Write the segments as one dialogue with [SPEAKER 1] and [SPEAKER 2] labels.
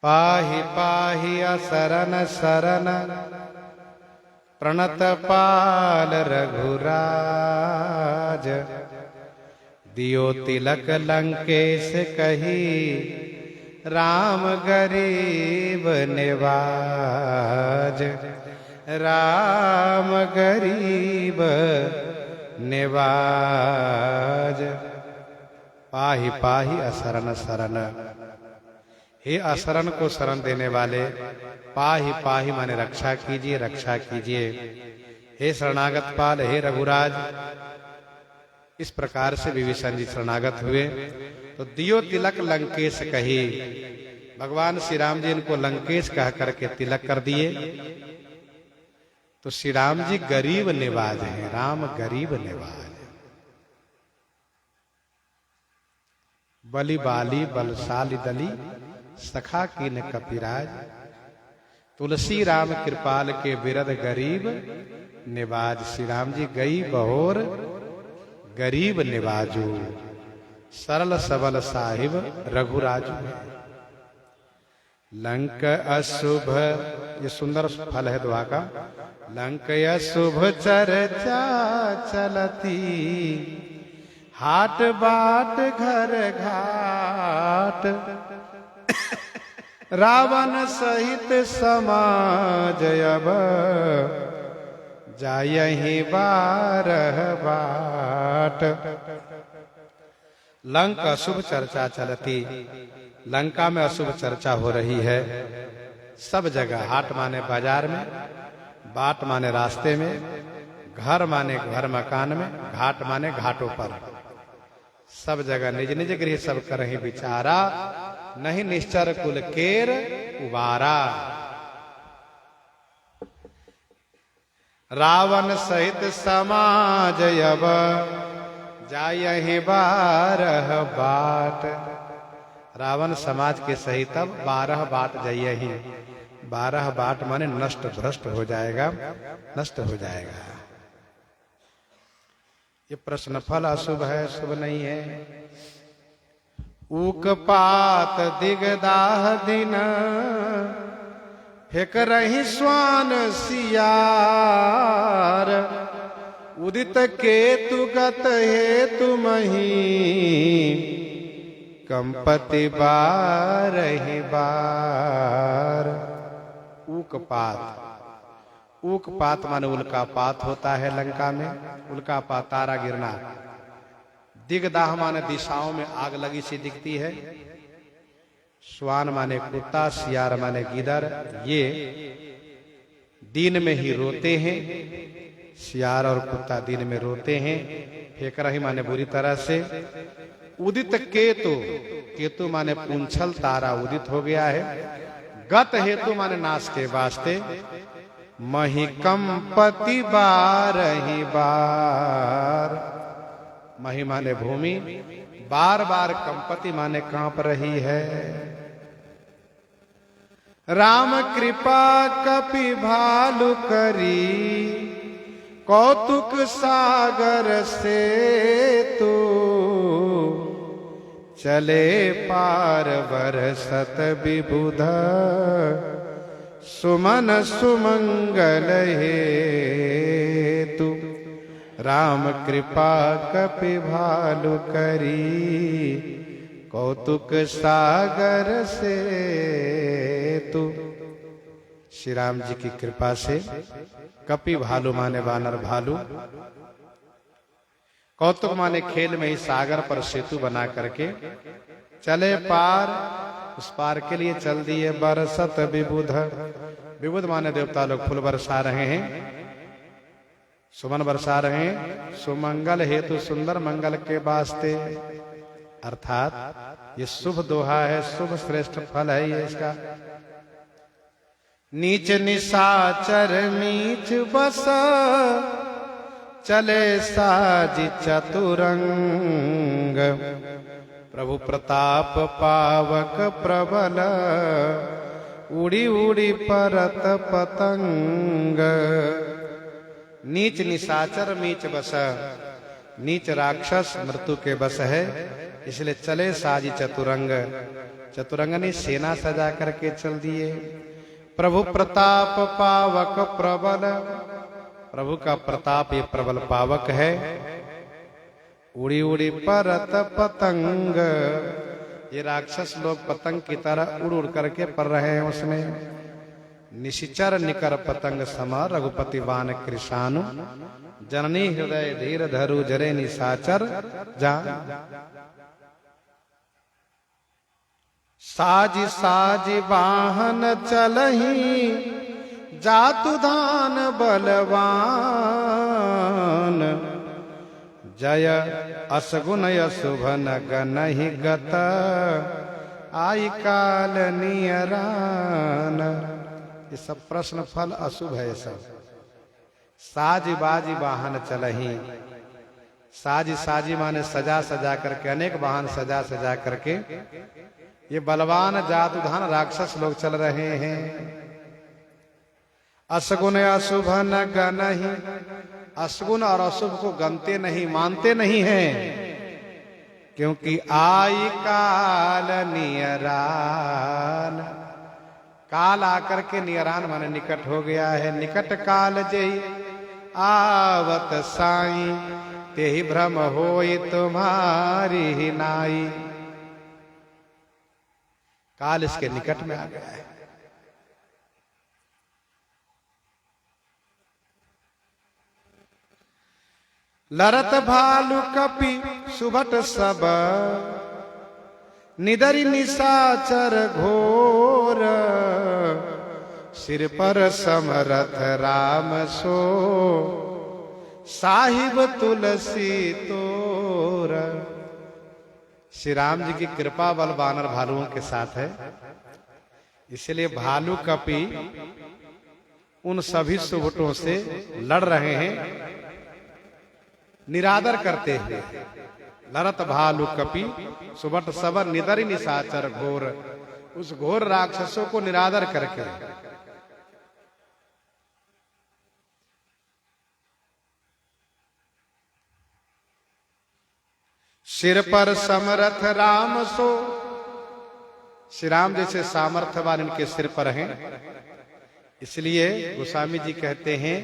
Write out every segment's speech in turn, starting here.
[SPEAKER 1] पाहि पाहि असरन सरन प्रणत पाल रघुराज। दियो तिलक लंकेश कही राम गरीब निवाज। राम गरीब निवाज। पाहि पाहि असरन सरन, हे असरन को शरण देने वाले, पाहि पाहि माने रक्षा कीजिए, रक्षा कीजिए। हे शरणागत पाल, हे रघुराज। इस प्रकार से विभीषण जी शरणागत हुए तो दियो तिलक लंकेश कही, भगवान श्री राम जी इनको लंकेश कह करके तिलक कर दिए। तो श्री राम जी गरीब निवाज हैं, राम गरीब निवाज। बलि बाली बलशाली दली सखा कीन कपिराज। तुलसी राम कृपाल के बिरद गरीब निवाज। श्री राम जी गई बहोर गरीब निवाजू, सरल सबल साहिब रघुराजू। लंक अशुभ, ये सुंदर फल है दुआ का। लंक अशुभ चर्चा चलती, हाट बाट घर घाट। रावण सहित समाज अब, जायहि बारह बाट। लंका अशुभ चर्चा चलती, लंका में अशुभ चर्चा हो रही है सब जगह। हाट माने बाजार में, बाट माने रास्ते में, घर माने घर मकान में, घाट माने घाटों पर। सब जगह निज निज गृह सब करहि विचारा, नहीं निश्चर कुल केर उबारा। रावण सहित समाज अब, जायहि बारह बाट। रावण समाज के सहित अब 12 बाट जाइयहि। 12 बाट माने नष्ट भ्रष्ट हो जाएगा, नष्ट हो जाएगा। ये प्रश्न फल अशुभ है, शुभ नहीं है। ऊक पात दिगदाह दिन, फेंक रही स्वान सियार। उदित केतु गत हेतु मही, कंपति बारहि बार। ऊकपात, ऊकपात माने उल्कापात होता है लंका में। उल्कापात तारा गिरना। दिगदाह माने दिशाओं में आग लगी सी दिखती है। स्वान माने कुत्ता, सियार माने गिदर। ये दिन में ही रोते हैं, सियार और कुत्ता दिन में रोते हैं। फेंक रही माने बुरी तरह से। उदित केतु, केतु माने पूंछल तारा उदित हो गया है। गत हेतु माने नाश के वास्ते। मही कंपति बारहि बार। मही माने भूमि, बार बार कंपति माने कांप रही है। राम कृपा कपि भालु करी, कौतुक सागर से तू। चले पार बरसत विबुध, सुमन सुमंगल हेतु। राम कृपा कपि भालु करी, कौतुक सागर से तू। श्री राम जी की कृपा से कपि भालु माने वानर भालु, कौतुक माने खेल में ही सागर पर सेतु बना करके चले पार। उस पार के लिए चल दिए। बरसत विबुध, विबुध माने देवता लोग फूल बरसा रहे हैं, सुमन बरसा रहे हैं। सुमंगल हेतु, सुंदर मंगल के वास्ते। अर्थात ये शुभ दोहा है, शुभ श्रेष्ठ फल है ये इसका। नीच निशाचर नीच बस, चले साज चतुरंग। प्रभु प्रताप पावक प्रबल, उड़ी उड़ी परत पतंग। नीच निशाचर नीच बस, नीच राक्षस मृत्यु के बस है। इसलिए चले साजी चतुरंग, चतुरंगनी सेना सजा करके चल दिए। प्रभु प्रताप पावक प्रबल, प्रभु का प्रताप ये प्रबल पावक है। उड़ी उड़ी परत पतंग, ये राक्षस लोग पतंग की तरह उड़ उड़ करके पर रहे हैं उसमें। निशिचर निकर पतंग समा रघुपति बान कृषानु, जननी हृदय धीर धरु जरे निशाचर जान। साजी साजी वाहन चलही, जातु धान बलवान। जय असगुन अशुभ नगनहि गत, आई काल नियरान। ये सब प्रश्न फल अशुभ है। सब साजी बाजी वाहन चलही, साजी साजी माने सजा सजा करके, अनेक वाहन सजा सजा करके ये बलवान जादूधान राक्षस लोग चल रहे हैं। असगुन अशुभ न गनहि, असगुन और अशुभ को गनते नहीं, मानते नहीं हैं, क्योंकि आई काल नियरान। काल आकर के नियरान माने निकट हो गया है। निकट काल जय आवत साई, तेहि भ्रम होई तुम्हारी ही नाई। काल इसके निकट में आ गया है। लरत भालू कपि सुभट सब, निदरि निशाचर घोर। सिर पर समरथ राम सो, साहिब तुलसी तोर। श्री राम जी की कृपा बल वानर भालुओं के साथ है, इसलिए भालू कपि उन सभी सुभटों से लड़ रहे हैं, निरादर करते हुए। लरत भालू कपि सुबट सबर निदरि निशाचर घोर, उस घोर राक्षसों को निरादर करके। सिर पर समरथ राम सो, श्री राम जैसे सामर्थ्यवान इनके सिर पर हैं, इसलिए गोस्वामी जी कहते हैं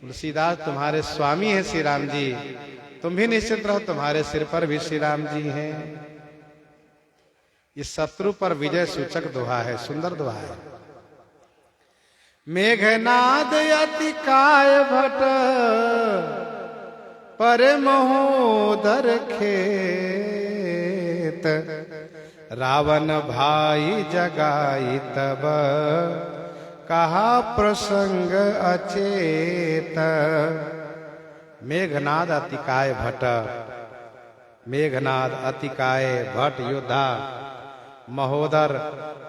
[SPEAKER 1] तुलसीदास तुम्हारे स्वामी हैं श्री राम जी, तुम भी निश्चित रहो तुम्हारे सिर पर भी श्री राम जी हैं। इस शत्रु पर विजय सूचक दोहा है, सुंदर दोहा है। मेघनाद अति काय भट, पर महोदर खेत। रावण भाई जगाई तब, कहा प्रसंग अचेत। मेघनाद अतिकाय भट, मेघनाद अतिकाय भट योद्धा महोदर,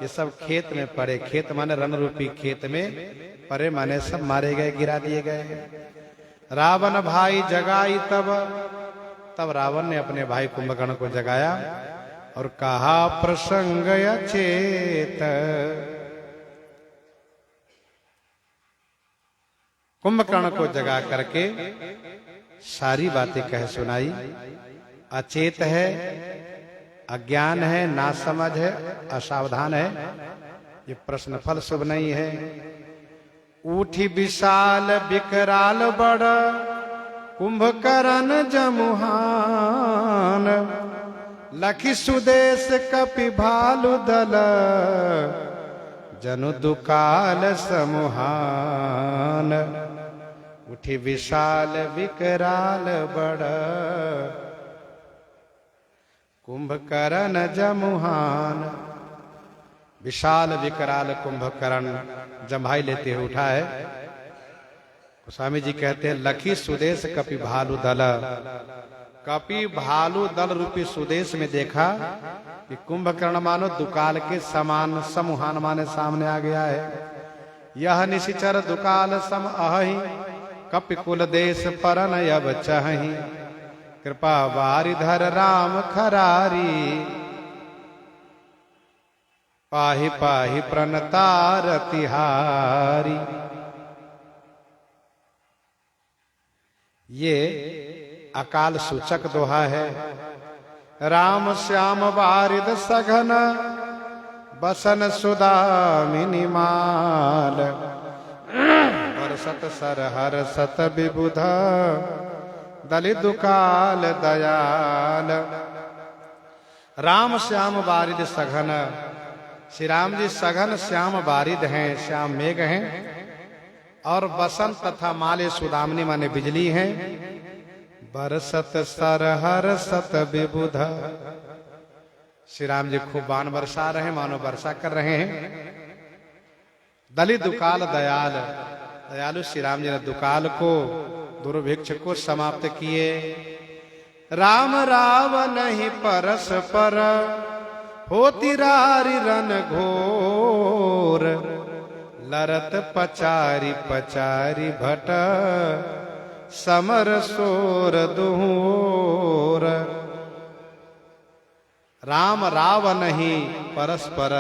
[SPEAKER 1] ये सब खेत में पड़े। खेत माने रण रूपी खेत में पड़े, माने सब मारे गए, गिरा दिए गए। रावण भाई जगाई तब, तब रावण ने अपने भाई कुंभकर्ण को जगाया और कहा प्रसंग अचेत। कुंभकर्ण को जगा करके सारी बातें कह सुनाई। अचेत है, अज्ञान है, नासमझ है, असावधान है, ये प्रश्न फल शुभ नहीं है। उठी विशाल विकराल बड़, कुंभकर्ण जमुहान। लखी सुदेश कपि भालु दल, जनु दुकाल समुहान। उठी विशाल विकराल बड़, कुंभकर्ण जमुहान। विशाल विकराल कुंभकर्ण जम्हाई लेते हुए उठा है। गोस्वामी जी कहते हैं लखी सुदेश कपि भालु दल, कपि भालु दल रूपी सुदेश में देखा कि कुंभकर्ण मानो दुकाल के समान समुहान माने सामने आ गया है। यह निशिचर दुकाल सम अहि, कपि कुल देश परन अब चहि। कृपा वारिधर राम खरारी, पाहि पाहि प्रणतार तिहारी। ये अकाल सूचक दोहा है। राम श्याम वारिद सघन बसन सुदामिनी माल बरसत सर हर सत विबुध दलित दुकाल दयाल। राम श्याम वारिद सघन, श्री राम जी सघन श्याम वारिद हैं, श्याम मेघ हैं, और बसंत तथा माले सुदामनी माने बिजली हैं। बरसत सर हर सत विबुध, श्री राम जी खूब बाण बरसा रहे हैं, मानो वर्षा कर रहे हैं। दलित दुकाल दयाल, दयालु श्री राम जी ने दुकाल को, दुर्भिक्ष को समाप्त किए। राम रावण ही परस्पर होती रारी रन घोर लरत पचारी पचारी भट समर सोर दुहोर। राम रावण ही परस्पर,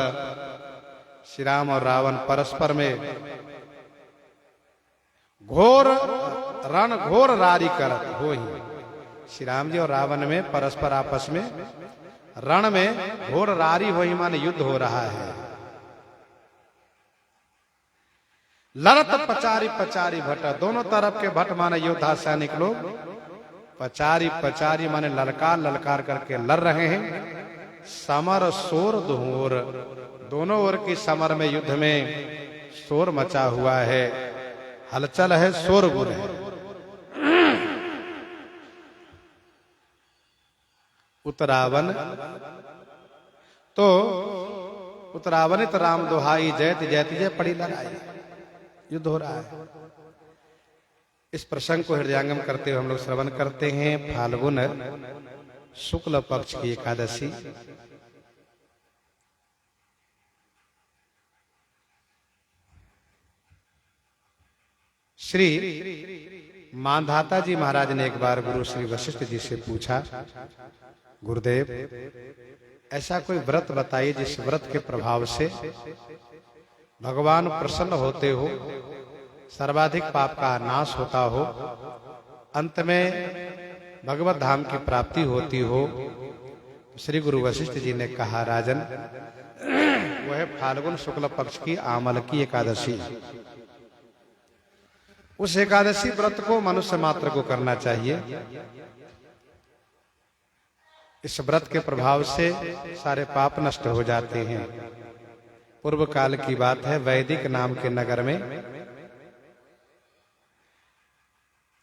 [SPEAKER 1] श्री राम और रावण परस्पर में घोर रण घोर रारी करत हो ही। श्री राम जी और रावण में परस्पर आपस में रण में घोर रारी हो ही माने युद्ध हो रहा है। लड़त पचारी पचारी भट, दोनों तरफ के भट माने योद्धा सैनिक लोग, पचारी पचारी माने ललकार ललकार करके लड़ रहे हैं। समर शोर दुहोर, दोनों ओर की समर में युद्ध में शोर मचा हुआ है, हलचल है, शोरगुल है। उत्तरावन तो उत्तरावनित राम दोहाई जयत जयत जय पड़ी लड़ाई, युद्ध हो रहा है। इस प्रसंग को हृदयंगम करते हुए हम लोग श्रवण करते हैं। फाल्गुन शुक्ल पक्ष की एकादशी, श्री मानधाता जी महाराज ने एक बार गुरु श्री वशिष्ठ जी से पूछा, गुरुदेव ऐसा कोई व्रत बताइए जिस व्रत के प्रभाव से भगवान प्रसन्न होते हो, सर्वाधिक पाप का नाश होता हो, अंत में भगवत धाम की प्राप्ति होती हो। श्री गुरु वशिष्ठ जी ने कहा, राजन वह फाल्गुन शुक्ल पक्ष की आमल की एकादशी, उस एकादशी व्रत को मनुष्य मात्र को करना चाहिए। इस व्रत के प्रभाव से सारे पाप नष्ट हो जाते हैं। पूर्व काल की बात है, वैदिक नाम के नगर में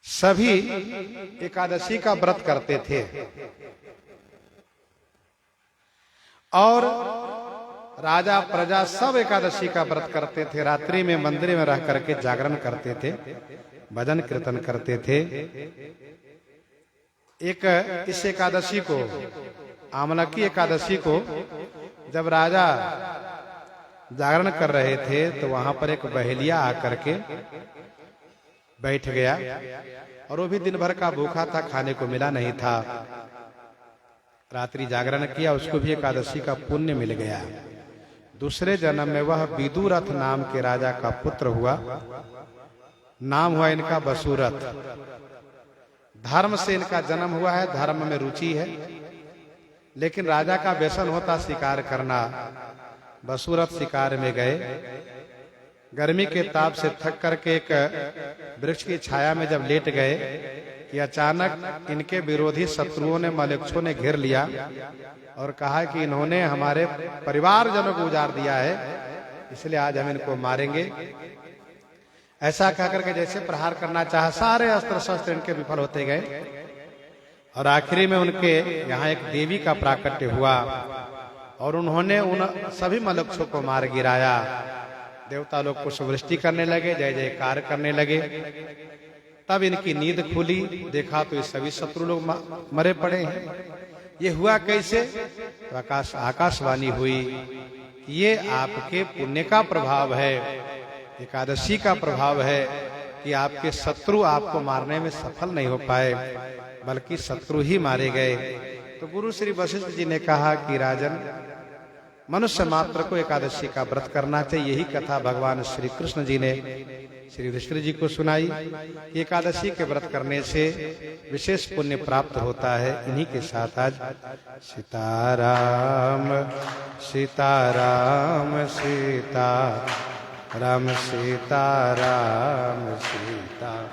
[SPEAKER 1] सभी एकादशी का व्रत करते थे और राजा प्रजा सब एकादशी का व्रत करते थे। रात्रि में मंदिर में रह करके जागरण करते थे, भजन कीर्तन करते थे। एक इस एकादशी को, आमला की एकादशी को, जब राजा जागरण कर रहे थे तो वहां पर एक बहेलिया आकर के बैठ गया और वो भी दिन भर का भूखा था, खाने को मिला नहीं था। रात्रि जागरण किया, उसको भी एकादशी का पुण्य मिल गया। दूसरे जन्म में वह विदुरथ नाम के राजा का पुत्र हुआ। नाम हुआ इनका वसुरथ। धर्म से इनका जन्म हुआ है, धर्म में रुचि है, लेकिन राजा का व्यसन होता शिकार करना। वसुरथ शिकार में गए, गर्मी के ताप से थक करके एक वृक्ष की छाया में जब लेट गए कि अचानक इनके विरोधी शत्रुओं ने, मलेच्छों ने घेर लिया और कहा कि इन्होंने हमारे परिवारजनों को उजाड़ दिया है, इसलिए आज हम इनको मारेंगे। ऐसा कहकर के जैसे प्रहार करना चाहा, सारे अस्त्र शस्त्र इनके विफल होते गए और आखिरी में उनके यहाँ एक देवी का प्राकट्य हुआ और उन्होंने उन सभी मलेच्छों को मार गिराया। देवता लोग पुष्पवृष्टि करने लगे, जय जयकार करने लगे। तब इनकी नींद खुली, देखा तो ये सभी शत्रु लोग मरे पड़े हैं। ये हुआ कैसे? तो आकाशवाणी हुई, ये आपके पुण्य का प्रभाव है, एकादशी का प्रभाव है कि आपके शत्रु आपको मारने में सफल नहीं हो पाए, बल्कि शत्रु ही मारे गए। तो गुरु श्री वशिष्ठ जी ने कहा कि राजन, मनुष्य मात्र को एकादशी का व्रत करना चाहिए। यही कथा भगवान श्री कृष्ण जी ने श्री युधिष्ठिर जी को सुनाई। एकादशी के व्रत करने से विशेष पुण्य प्राप्त होता है। इन्हीं के साथ आज सीताराम सीताराम सीताराम सीताराम सीता